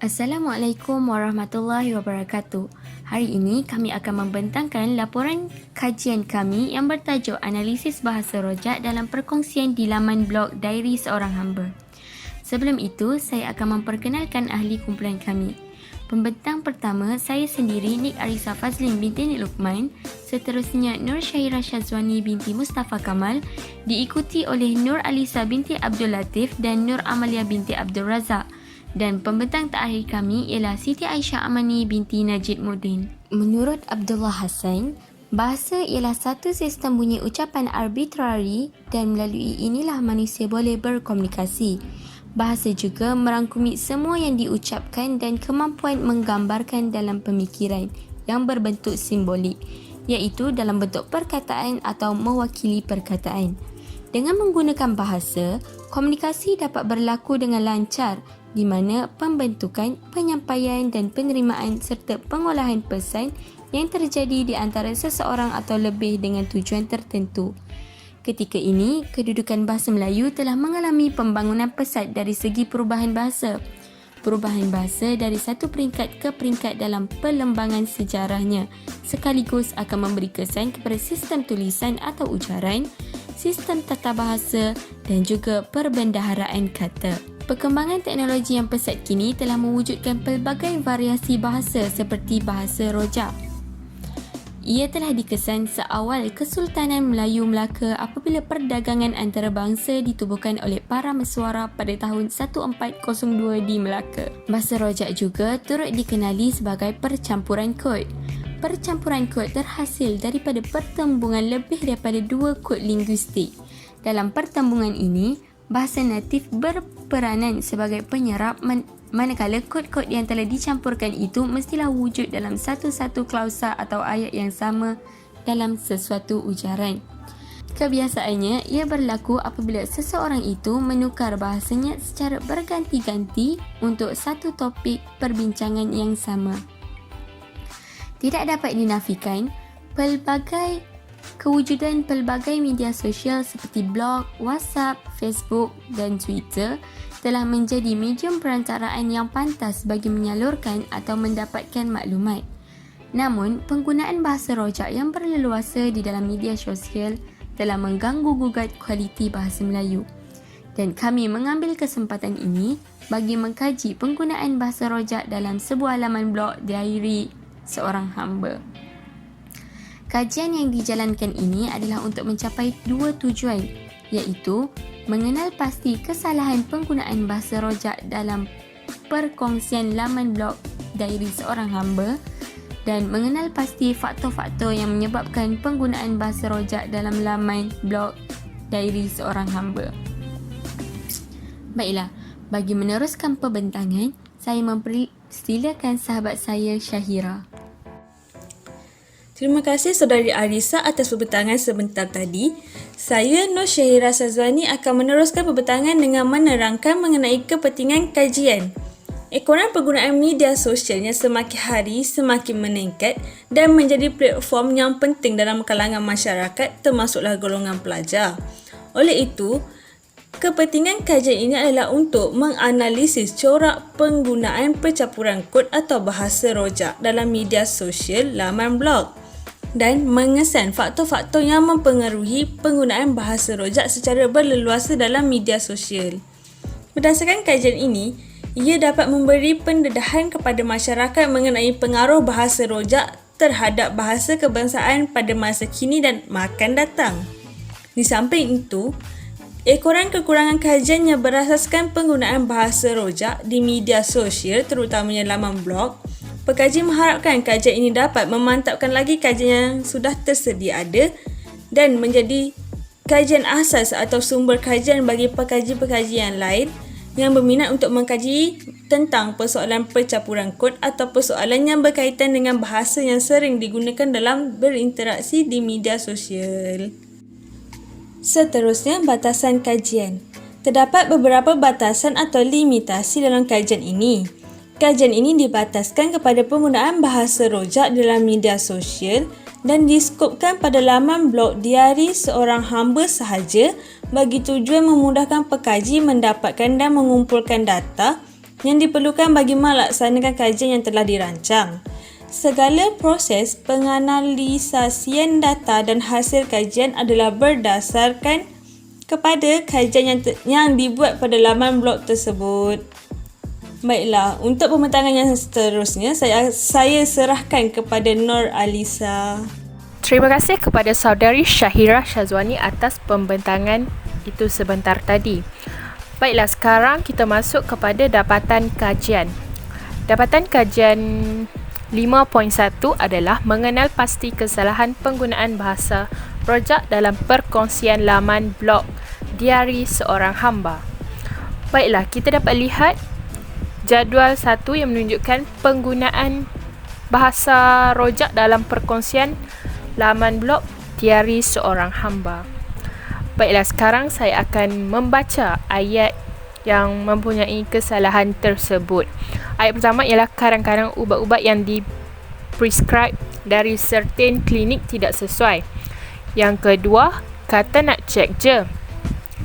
Assalamualaikum warahmatullahi wabarakatuh. Hari ini kami akan membentangkan laporan kajian kami yang bertajuk Analisis Bahasa Rojak dalam Perkongsian di laman blog Diary Seorang Hamba. Sebelum itu, saya akan memperkenalkan ahli kumpulan kami. Pembentang pertama, saya sendiri, Nik Arisa Fazlin binti Nik Luqman. Seterusnya, Nur Syahira Syazwani binti Mustafa Kamal, diikuti oleh Nur Alisa binti Abdul Latif dan Nur Amalia binti Abdul Razak. Dan pembentang terakhir kami ialah Siti Aisyah Amani binti Najib Muddin. Menurut Abdullah Hassan, bahasa ialah satu sistem bunyi ucapan arbitrari dan melalui inilah manusia boleh berkomunikasi. Bahasa juga merangkumi semua yang diucapkan dan kemampuan menggambarkan dalam pemikiran yang berbentuk simbolik, iaitu dalam bentuk perkataan atau mewakili perkataan. Dengan menggunakan bahasa, komunikasi dapat berlaku dengan lancar di mana pembentukan, penyampaian dan penerimaan serta pengolahan pesan yang terjadi di antara seseorang atau lebih dengan tujuan tertentu. Ketika ini, kedudukan bahasa Melayu telah mengalami pembangunan pesat dari segi perubahan bahasa. Perubahan bahasa dari satu peringkat ke peringkat dalam perlembangan sejarahnya sekaligus akan memberi kesan kepada sistem tulisan atau ucaran, sistem tata bahasa dan juga perbendaharaan kata. Perkembangan teknologi yang pesat kini telah mewujudkan pelbagai variasi bahasa seperti bahasa rojak. Ia telah dikesan seawal Kesultanan Melayu Melaka apabila perdagangan antarabangsa ditubuhkan oleh para mesuara pada tahun 1402 di Melaka. Bahasa rojak juga turut dikenali sebagai percampuran kod. Percampuran kod terhasil daripada pertembungan lebih daripada dua kod linguistik. Dalam pertembungan ini, bahasa natif berperanan sebagai penyerap manakala kod-kod yang telah dicampurkan itu mestilah wujud dalam satu-satu klausa atau ayat yang sama dalam sesuatu ujaran. Kebiasaannya, ia berlaku apabila seseorang itu menukar bahasanya secara berganti-ganti untuk satu topik perbincangan yang sama. Tidak dapat dinafikan, kewujudan pelbagai media sosial seperti blog, WhatsApp, Facebook dan Twitter telah menjadi medium perantaraan yang pantas bagi menyalurkan atau mendapatkan maklumat. Namun, penggunaan bahasa rojak yang berleluasa di dalam media sosial telah mengganggu-gugat kualiti bahasa Melayu. Dan kami mengambil kesempatan ini bagi mengkaji penggunaan bahasa rojak dalam sebuah laman blog Diary Seorang Hamba. Kajian yang dijalankan ini adalah untuk mencapai dua tujuan, iaitu mengenal pasti kesalahan penggunaan bahasa rojak dalam perkongsian laman blog Diary Seorang Hamba dan mengenal pasti faktor-faktor yang menyebabkan penggunaan bahasa rojak dalam laman blog Diary Seorang Hamba. Baiklah, bagi meneruskan perbentangan, saya mempersilakan sahabat saya Syahira. Terima kasih Saudari Arisa atas perbentangan sebentar tadi. Saya Nur Syahira Syazwani akan meneruskan perbentangan dengan menerangkan mengenai kepentingan kajian. Ekoran penggunaan media sosial yang semakin hari semakin meningkat dan menjadi platform yang penting dalam kalangan masyarakat termasuklah golongan pelajar. Oleh itu, kepentingan kajian ini adalah untuk menganalisis corak penggunaan percampuran kod atau bahasa rojak dalam media sosial laman blog dan mengesan faktor-faktor yang mempengaruhi penggunaan bahasa rojak secara berleluasa dalam media sosial. Berdasarkan kajian ini, ia dapat memberi pendedahan kepada masyarakat mengenai pengaruh bahasa rojak terhadap bahasa kebangsaan pada masa kini dan akan datang. Di samping itu, ekoran kekurangan kajian yang berasaskan penggunaan bahasa rojak di media sosial terutamanya laman blog, pekaji mengharapkan kajian ini dapat memantapkan lagi kajian yang sudah tersedia ada dan menjadi kajian asas atau sumber kajian bagi pekaji-pekaji yang lain yang berminat untuk mengkaji tentang persoalan percampuran kod atau persoalan yang berkaitan dengan bahasa yang sering digunakan dalam berinteraksi di media sosial. Seterusnya, batasan kajian. Terdapat beberapa batasan atau limitasi dalam kajian ini. Kajian ini dibataskan kepada penggunaan bahasa rojak dalam media sosial dan diskopkan pada laman blog Diary Seorang Hamba sahaja bagi tujuan memudahkan pekaji mendapatkan dan mengumpulkan data yang diperlukan bagi melaksanakan kajian yang telah dirancang. Segala proses penganalisasian data dan hasil kajian adalah berdasarkan kepada kajian yang dibuat pada laman blog tersebut. Baiklah, untuk pembentangan yang seterusnya, saya serahkan kepada Nur Alisa. Terima kasih kepada saudari Syahira Syazwani atas pembentangan itu sebentar tadi. Baiklah, sekarang kita masuk kepada dapatan kajian. Dapatan kajian 5.1 adalah mengenal pasti kesalahan penggunaan bahasa rojak dalam perkongsian laman blog Diari Seorang Hamba. Baiklah, kita dapat lihat jadual 1 yang menunjukkan penggunaan bahasa rojak dalam perkongsian laman blog Diari Seorang Hamba. Baiklah, sekarang saya akan membaca ayat yang mempunyai kesalahan tersebut. Ayat pertama ialah kadang-kadang ubat-ubat yang diprescribe dari certain klinik tidak sesuai. Yang kedua, kata nak cek je.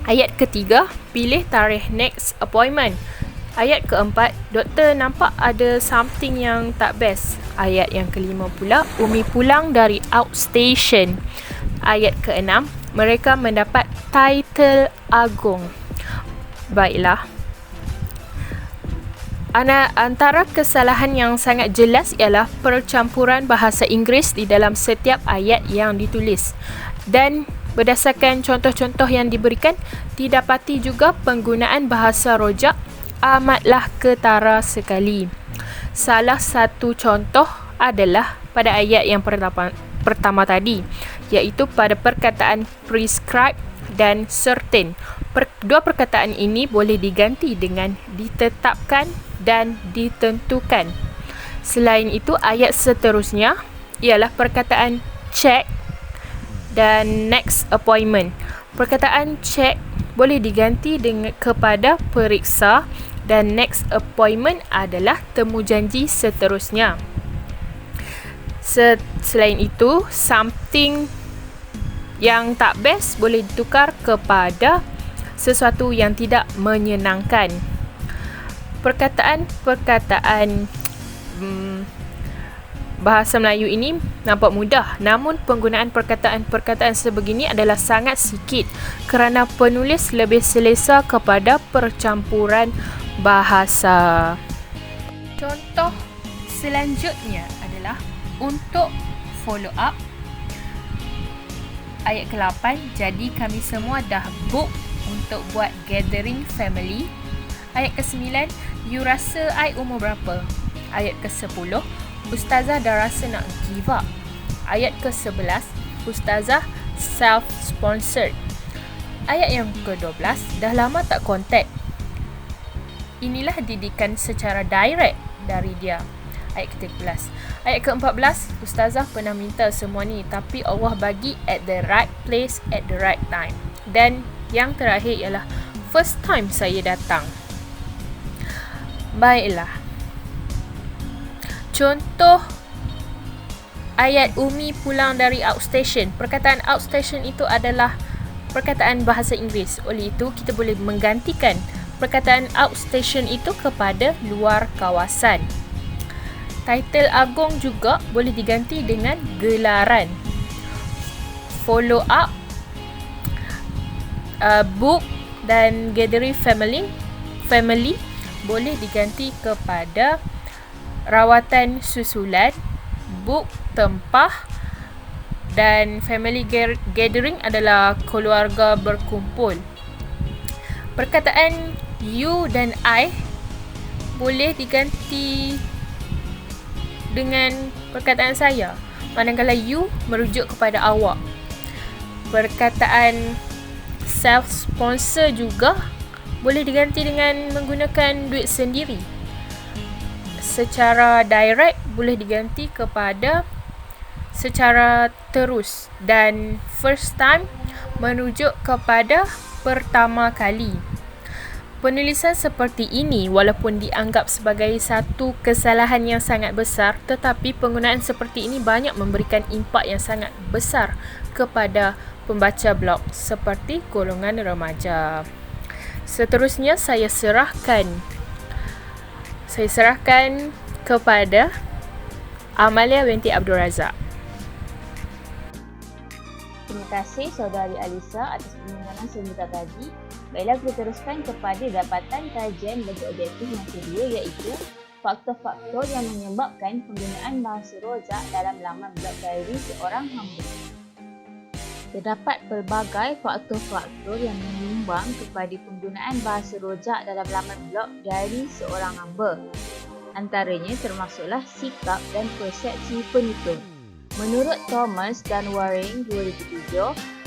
Ayat ketiga, pilih tarikh next appointment. Ayat keempat, doktor nampak ada something yang tak best. Ayat yang kelima pula, Umi pulang dari outstation. Ayat keenam, mereka mendapat title agung. Baiklah. Antara kesalahan yang sangat jelas ialah percampuran bahasa Inggeris di dalam setiap ayat yang ditulis. Dan berdasarkan contoh-contoh yang diberikan, didapati juga penggunaan bahasa rojak amatlah ketara sekali. Salah satu contoh adalah pada ayat yang pertama tadi, iaitu pada perkataan prescribe dan certain. Dua perkataan ini boleh diganti dengan ditetapkan dan ditentukan. Selain itu, ayat seterusnya ialah perkataan check dan next appointment. Perkataan check boleh diganti dengan kepada periksa dan next appointment adalah temu janji seterusnya. Selain itu, something yang tak best boleh ditukar kepada sesuatu yang tidak menyenangkan. Perkataan-perkataan bahasa Melayu ini nampak mudah, namun penggunaan perkataan-perkataan sebegini adalah sangat sikit kerana penulis lebih selesa kepada percampuran bahasa. Contoh selanjutnya adalah untuk follow up. Ayat ke-8, jadi kami semua dah book untuk buat gathering family. Ayat ke-9, you rasa I umur berapa? Ayat ke-10, Ustazah dah rasa nak give up. Ayat ke-11, Ustazah self-sponsored. Ayat yang ke-12, dah lama tak kontak. Inilah didikan secara direct dari dia. Ayat ke-13. Ayat ke-14, Ustazah pernah minta semua ni, tapi Allah bagi at the right place at the right time. Dan yang terakhir ialah first time saya datang. Baiklah. Contoh ayat Umi pulang dari outstation. Perkataan outstation itu adalah perkataan bahasa Inggeris. Oleh itu, kita boleh menggantikan perkataan outstation itu kepada luar kawasan. Title agung juga boleh diganti dengan gelaran. Follow up, book dan gathering family boleh diganti kepada rawatan susulan, book tempah, dan family gathering adalah keluarga berkumpul. Perkataan you dan I boleh diganti dengan perkataan saya, manakala you merujuk kepada awak. Perkataan self-sponsor juga boleh diganti dengan menggunakan duit sendiri. Secara direct boleh diganti kepada secara terus, dan first time merujuk kepada pertama kali. Penulisan seperti ini walaupun dianggap sebagai satu kesalahan yang sangat besar, tetapi penggunaan seperti ini banyak memberikan impak yang sangat besar kepada pembaca blog seperti golongan remaja. Seterusnya saya serahkan Saya serahkan kepada Amalia binti Abdul Razak. Terima kasih Saudari Alisa atas penyerahan sebentar tadi. Baiklah, kita teruskan kepada dapatan kajian bagi objektif yang kedua, iaitu faktor-faktor yang menyebabkan penggunaan bahasa rojak dalam laman blog diary seorang hamba. Terdapat pelbagai faktor-faktor yang menyumbang kepada penggunaan bahasa rojak dalam laman blog diary seorang hamba. Antaranya termasuklah sikap dan persepsi penutur. Menurut Thomas dan Waring 2007,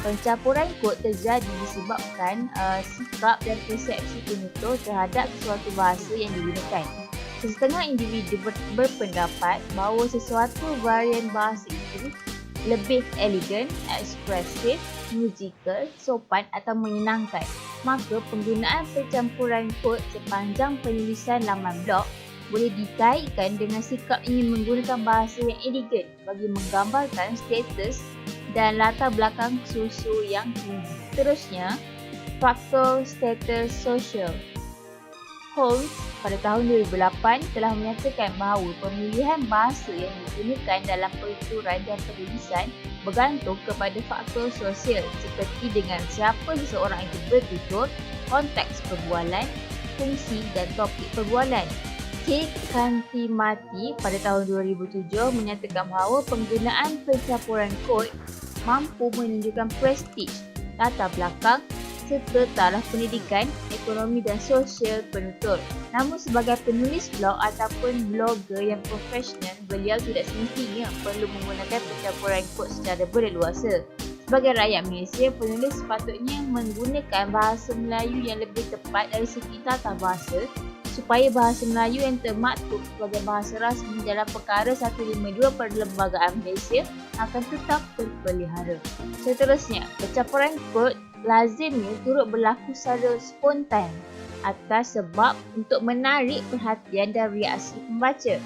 pencampuran kod terjadi disebabkan sikap dan persepsi penutur terhadap sesuatu bahasa yang digunakan. Sesetengah individu berpendapat bahawa sesuatu varian bahasa itu lebih elegan, ekspresif, musikal, sopan atau menyenangkan. Maka penggunaan pencampuran kod sepanjang penulisan laman blog boleh dikaitkan dengan sikap ingin menggunakan bahasa yang elegan bagi menggambarkan status dan latar belakang sosial yang tinggi. Terusnya, faktor status sosial. Holmes pada tahun 2008 telah menyatakan bahawa pemilihan bahasa yang digunakan dalam penuturan dan penulisan bergantung kepada faktor sosial seperti dengan siapa seseorang itu bertutur, konteks perbualan, fungsi dan topik perbualan. K. Kantimati pada tahun 2007 menyatakan bahawa penggunaan pencampuran kod mampu menunjukkan prestij, latar belakang serta taraf pendidikan, ekonomi dan sosial penutur. Namun sebagai penulis blog ataupun blogger yang profesional, beliau tidak semestinya perlu menggunakan pencampuran kod secara berleluasa. Sebagai rakyat Malaysia, penulis sepatutnya menggunakan bahasa Melayu yang lebih tepat dari segi tata bahasa supaya bahasa Melayu yang termaktub sebagai bahasa rasmi dalam Perkara 152 Perlembagaan Malaysia akan tetap terpelihara. Seterusnya, pencampuran kod lazimnya turut berlaku secara spontan atas sebab untuk menarik perhatian dan reaksi pembaca.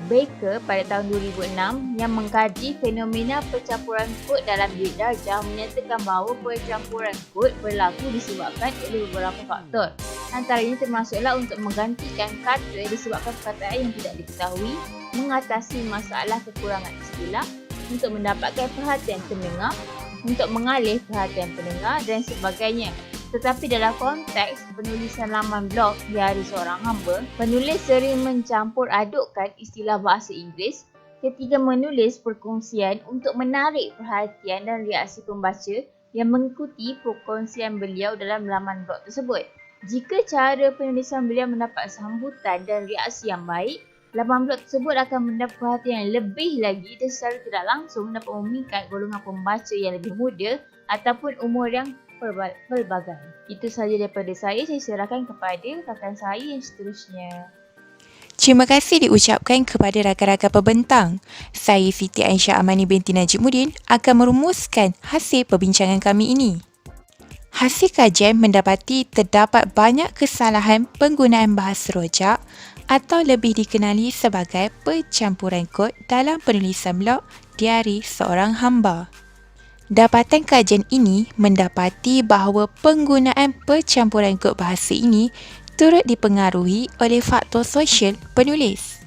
Baker pada tahun 2006 yang mengkaji fenomena pencampuran kod dalam bilik darjah menyatakan bahawa pencampuran kod berlaku disebabkan oleh beberapa faktor. Antaranya termasuklah untuk menggantikan kata disebabkan perkataan yang tidak diketahui, mengatasi masalah kekurangan istilah, untuk mendapatkan perhatian pendengar, untuk mengalih perhatian pendengar dan sebagainya. Tetapi dalam konteks penulisan laman blog diari seorang hamba, penulis sering mencampur adukkan istilah bahasa Inggeris ketika menulis perkongsian untuk menarik perhatian dan reaksi pembaca yang mengikuti perkongsian beliau dalam laman blog tersebut. Jika cara penulisan beliau mendapat sambutan dan reaksi yang baik, laman blog tersebut akan mendapat perhatian yang lebih lagi dan secara tidak langsung dapat memikat golongan pembaca yang lebih muda ataupun umur yang pelbagai. Itu sahaja daripada saya serahkan kepada rakan saya yang seterusnya. Terima kasih diucapkan kepada rakan-rakan pembentang. Saya Siti Aisyah Amani binti Najimuddin akan merumuskan hasil perbincangan kami ini. Hasil kajian mendapati terdapat banyak kesalahan penggunaan bahasa rojak atau lebih dikenali sebagai pencampuran kod dalam penulisan blog diari seorang hamba. Dapatan kajian ini mendapati bahawa penggunaan pencampuran kod bahasa ini turut dipengaruhi oleh faktor sosial penulis.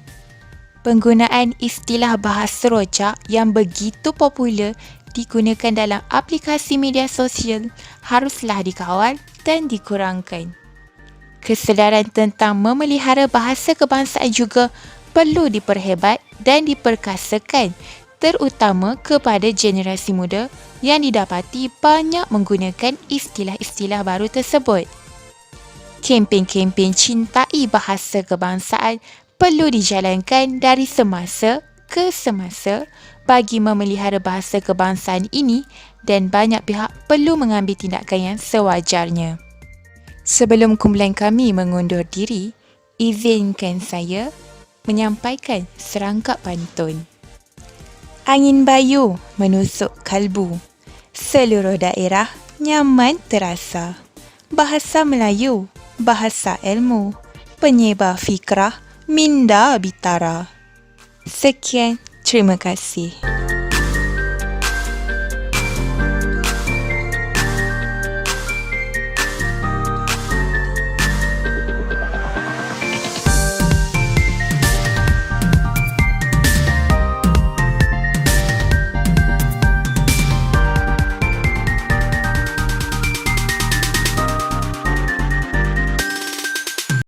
Penggunaan istilah bahasa rojak yang begitu popular digunakan dalam aplikasi media sosial haruslah dikawal dan dikurangkan. Kesedaran tentang memelihara bahasa kebangsaan juga perlu diperhebat dan diperkasakan, terutama kepada generasi muda yang didapati banyak menggunakan istilah-istilah baru tersebut. Kempen-kempen cintai bahasa kebangsaan perlu dijalankan dari semasa ke semasa bagi memelihara bahasa kebangsaan ini dan banyak pihak perlu mengambil tindakan yang sewajarnya. Sebelum kumpulan kami mengundur diri, izinkan saya menyampaikan serangkap pantun. Angin bayu menusuk kalbu, seluruh daerah nyaman terasa. Bahasa Melayu, bahasa ilmu, penyebar fikrah, minda bitara. Sekian, terima kasih.